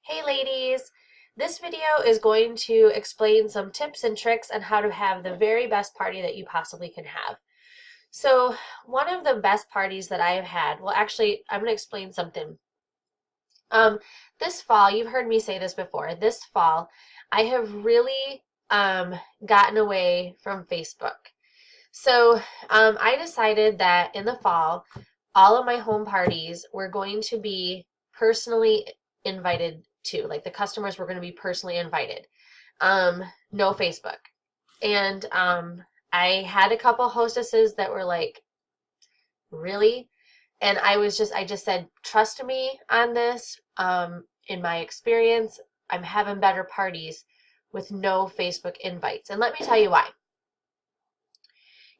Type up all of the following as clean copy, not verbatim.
Hey ladies! This video is going to explain some tips and tricks on how to have the very best party that you possibly can have. So one of the best parties that I have had, well actually I'm going to explain something. Um, this fall, you've heard me say this before, this fall I have really gotten away from Facebook. So I decided that in the fall, all of my home parties were going to be personally invited to. Like the customers were going to be personally invited. No Facebook. And I had a couple hostesses that were like, really? And I just said, trust me on this. In my experience, I'm having better parties with no Facebook invites. And let me tell you why.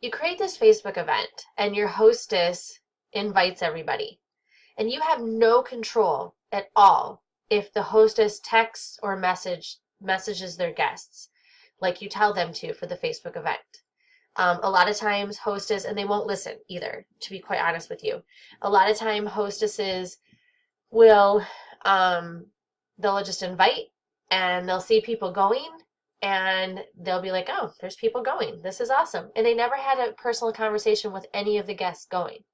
You create this Facebook event and your hostess invites everybody, and you have no control at all if the hostess texts or messages their guests like you tell them to for the Facebook event. A lot of times hostess, and they won't listen either, to be quite honest with you. A lot of time hostesses will, they'll just invite and they'll see people going and they'll be like, oh, there's people going. This is awesome. And they never had a personal conversation with any of the guests going.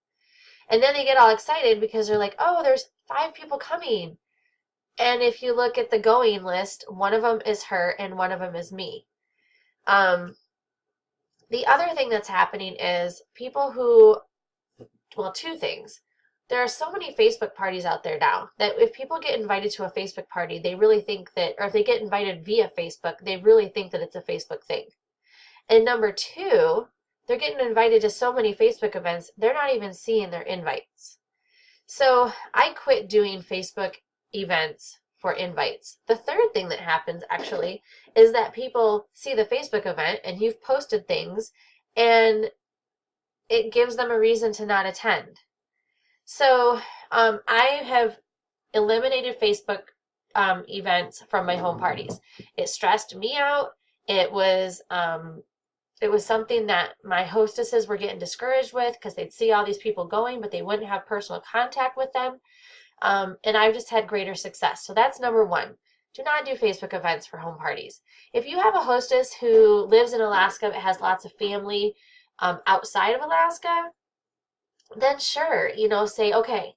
And then they get all excited because they're like, oh, there's 5 people coming. And if you look at the going list, one of them is her and one of them is me. The other thing that's happening is people who, well, two things. There are so many Facebook parties out there now that if people get invited to a Facebook party, they really think that, or if they get invited via Facebook, they really think that it's a Facebook thing. And number two, they're getting invited to so many Facebook events, they're not even seeing their invites. So I quit doing Facebook events for invites. The third thing that happens actually is that people see the Facebook event and you've posted things and it gives them a reason to not attend. So I have eliminated Facebook events from my home parties. It stressed me out. It was something that my hostesses were getting discouraged with because they'd see all these people going, but they wouldn't have personal contact with them. And I've just had greater success. So that's number one. Do not do Facebook events for home parties. If you have a hostess who lives in Alaska but has lots of family outside of Alaska, then sure, say, okay,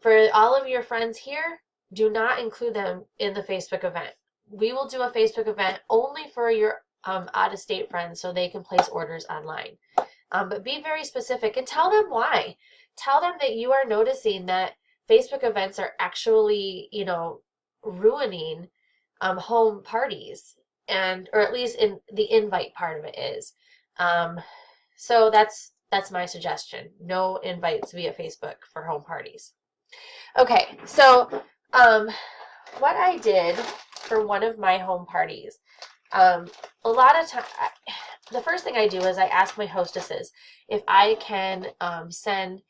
for all of your friends here, do not include them in the Facebook event. We will do a Facebook event only for your out-of-state friends so they can place orders online. But be very specific and tell them why. Tell them that you are noticing that Facebook events are actually, ruining home parties, or at least in the invite part of it is. So that's my suggestion. No invites via Facebook for home parties. Okay, so what I did for one of my home parties, a lot of time, the first thing I do is I ask my hostesses if I can send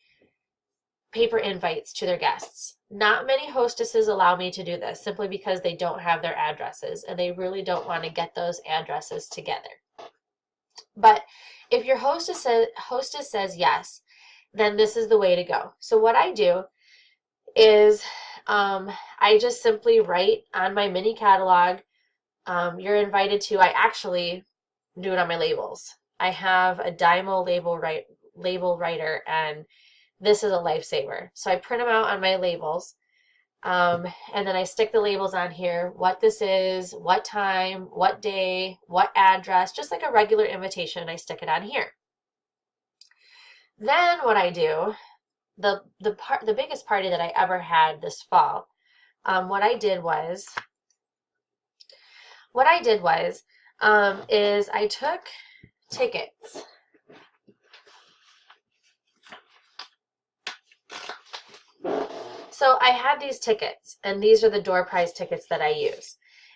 paper invites to their guests. Not many hostesses allow me to do this simply because they don't have their addresses and they really don't want to get those addresses together. But if your hostess says yes, then this is the way to go. So what I do is I just simply write on my mini catalog, you're invited to, I actually do it on my labels. I have a Dymo label writer, and this is a lifesaver. So I print them out on my labels, and then I stick the labels on here, what this is, what time, what day, what address, just like a regular invitation, I stick it on here. Then what I do, the biggest party that I ever had this fall, what I did was is I took tickets. So I had these tickets, and these are the door prize tickets that I use.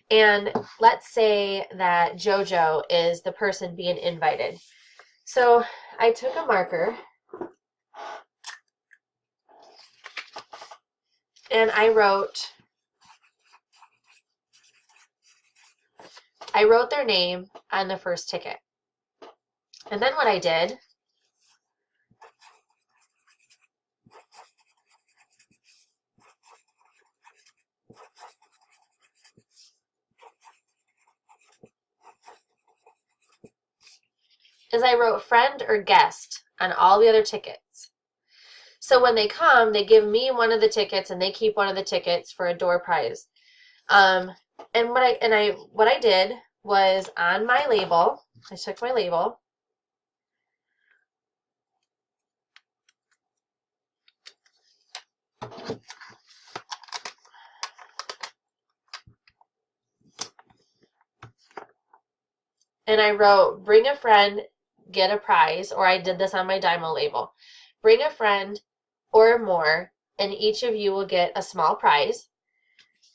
And let's say that JoJo is the person being invited. So I took a marker and I wrote their name on the first ticket. And then what I did is I wrote friend or guest on all the other tickets. So when they come, they give me one of the tickets and they keep one of the tickets for a door prize. And what I did was on my label, I took my label, and I wrote, bring a friend, get a prize, or I did this on my Dymo label. Bring a friend or more, and each of you will get a small prize.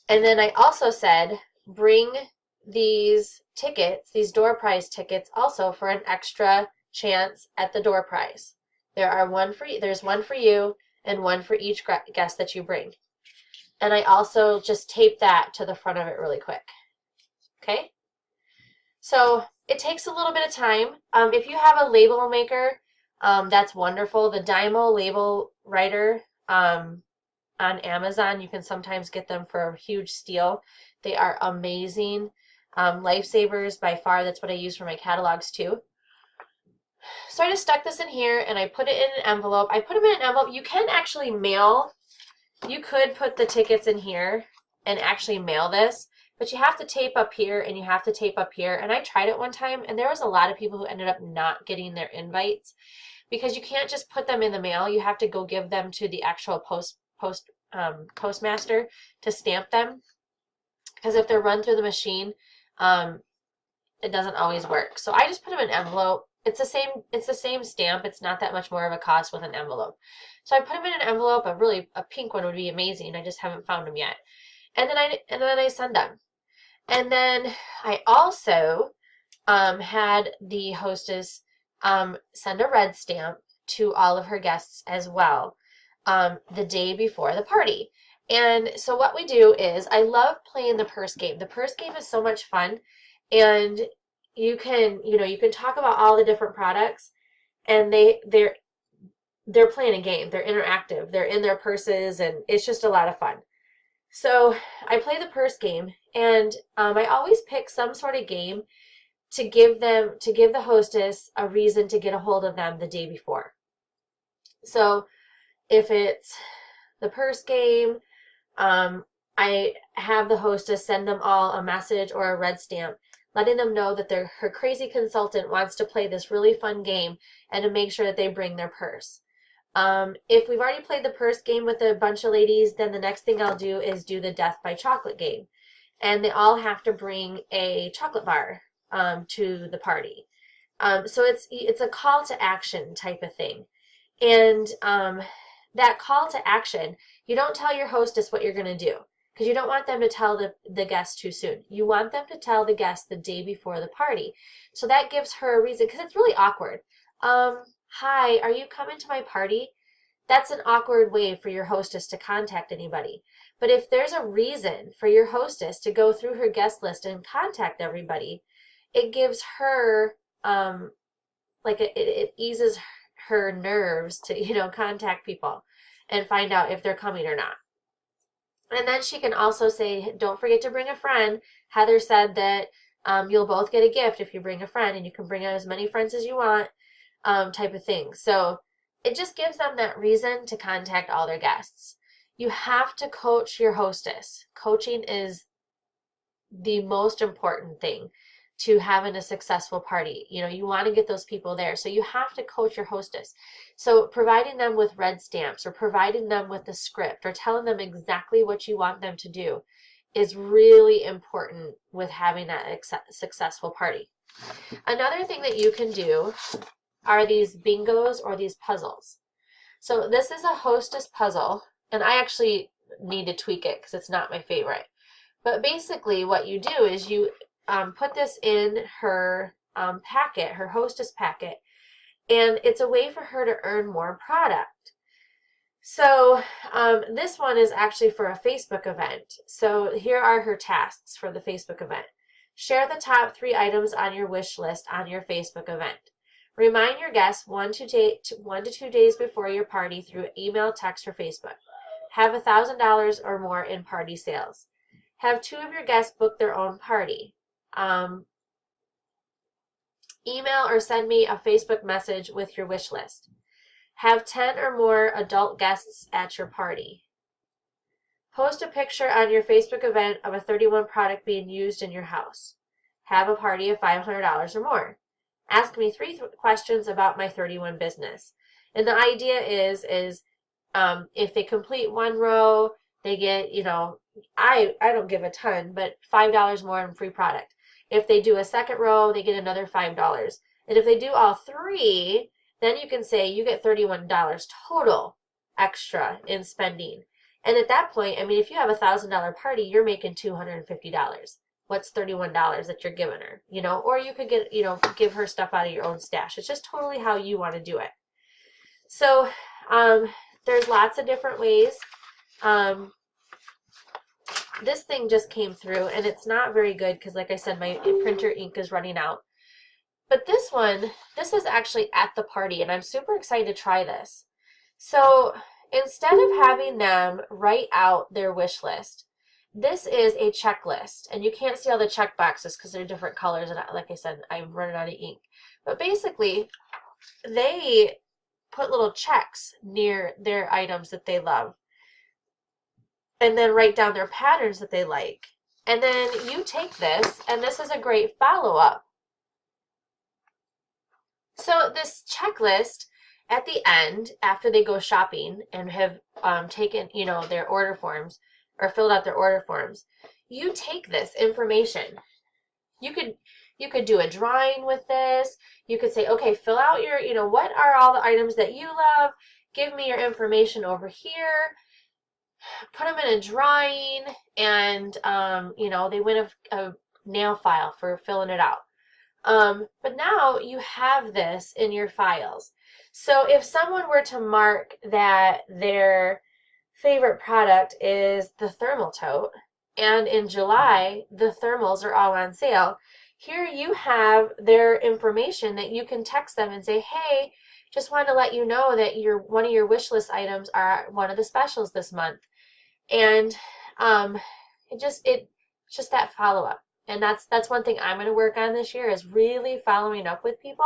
And then I also said, bring these tickets, these door prize tickets, also for an extra chance at the door prize. There's one for you and one for each guest that you bring. And I also just taped that to the front of it really quick. Okay? So it takes a little bit of time. If you have a label maker, that's wonderful. The Dymo label writer on Amazon, you can sometimes get them for a huge steal. They are amazing. Lifesavers by far, that's what I use for my catalogs too. So I just stuck this in here and I put it in an envelope. I put them in an envelope. You can actually mail. You could put the tickets in here and actually mail this. But you have to tape up here and you have to tape up here. And I tried it one time and there was a lot of people who ended up not getting their invites because you can't just put them in the mail. You have to go give them to the actual postmaster to stamp them. Because if they're run through the machine, it doesn't always work. So I just put them in an envelope. It's the same stamp. It's not that much more of a cost with an envelope. So I put them in an envelope. A pink one would be amazing. I just haven't found them yet. And then I send them. And then I also had the hostess send a red stamp to all of her guests as well the day before the party. And so what we do is, I love playing the purse game. The purse game is so much fun, and you can talk about all the different products, and they're playing a game. They're interactive. They're in their purses, and it's just a lot of fun. So I play the purse game, and I always pick some sort of game to give the hostess a reason to get a hold of them the day before. So if it's the purse game, I have the hostess send them all a message or a red stamp, letting them know that her crazy consultant wants to play this really fun game and to make sure that they bring their purse. If we've already played the purse game with a bunch of ladies, then the next thing I'll do is do the Death by Chocolate game. And they all have to bring a chocolate bar to the party. So it's a call to action type of thing. And that call to action, you don't tell your hostess what you're going to do, because you don't want them to tell the guests too soon. You want them to tell the guests the day before the party. So that gives her a reason, because it's really awkward. Hi, are you coming to my party? That's an awkward way for your hostess to contact anybody. But if there's a reason for your hostess to go through her guest list and contact everybody, it gives her, it eases her nerves to, contact people and find out if they're coming or not. And then she can also say, don't forget to bring a friend. Heather said that you'll both get a gift if you bring a friend, and you can bring out as many friends as you want. Type of thing. So it just gives them that reason to contact all their guests. You have to coach your hostess. Coaching is the most important thing to having a successful party. You want to get those people there. So you have to coach your hostess. So providing them with red stamps, or providing them with the script, or telling them exactly what you want them to do is really important with having a successful party. Another thing that you can do are these bingos or these puzzles. So this is a hostess puzzle, and I actually need to tweak it because it's not my favorite. But basically what you do is you put this in her packet, her hostess packet, and it's a way for her to earn more product. So this one is actually for a Facebook event. So here are her tasks for the Facebook event. Share the top 3 items on your wish list on your Facebook event. Remind your guests 1 to 2 days before your party through email, text, or Facebook. Have $1,000 or more in party sales. Have 2 of your guests book their own party. Email or send me a Facebook message with your wish list. Have 10 or more adult guests at your party. Post a picture on your Facebook event of a 31 product being used in your house. Have a party of $500 or more. Ask me 3 questions about my 31 business. And the idea is if they complete one row, they get, I don't give a ton, but $5 more in free product. If they do a second row, they get another $5. And if they do all 3, then you can say you get $31 total extra in spending. And at that point, I mean, if you have a $1,000 party, you're making $250. What's $31 that you're giving her, or you could get, give her stuff out of your own stash. It's just totally how you want to do it. So, there's lots of different ways. This thing just came through and it's not very good because, like I said, my printer ink is running out. But this is actually at the party and I'm super excited to try this. So instead of having them write out their wish list, this is a checklist. And you can't see all the check boxes because they're different colors. And like I said, I'm running out of ink. But basically, they put little checks near their items that they love. And then write down their patterns that they like. And then you take this, and this is a great follow-up. So this checklist at the end, after they go shopping and have taken, their order forms or filled out their order forms, you take this information. You could do a drawing with this. You could say, okay, fill out your, what are all the items that you love? Give me your information over here. Put them in a drawing, and they win a nail file for filling it out. But now you have this in your files. So if someone were to mark that their favorite product is the thermal tote, and in July the thermals are all on sale, here you have their information that you can text them and say, hey, just wanted to let you know that one of your wish list items are one of the specials this month. And it's just that follow-up. And that's one thing I'm going to work on this year, is really following up with people,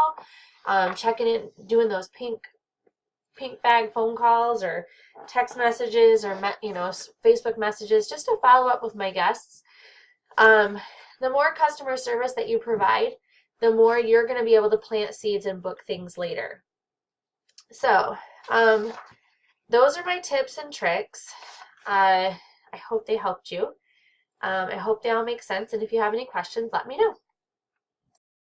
checking in, doing those pink bag phone calls or text messages or Facebook messages, just to follow up with my guests. The more customer service that you provide, the more you're going to be able to plant seeds and book things later. So those are my tips and tricks. I hope they helped you. I hope they all make sense, and if you have any questions, let me know.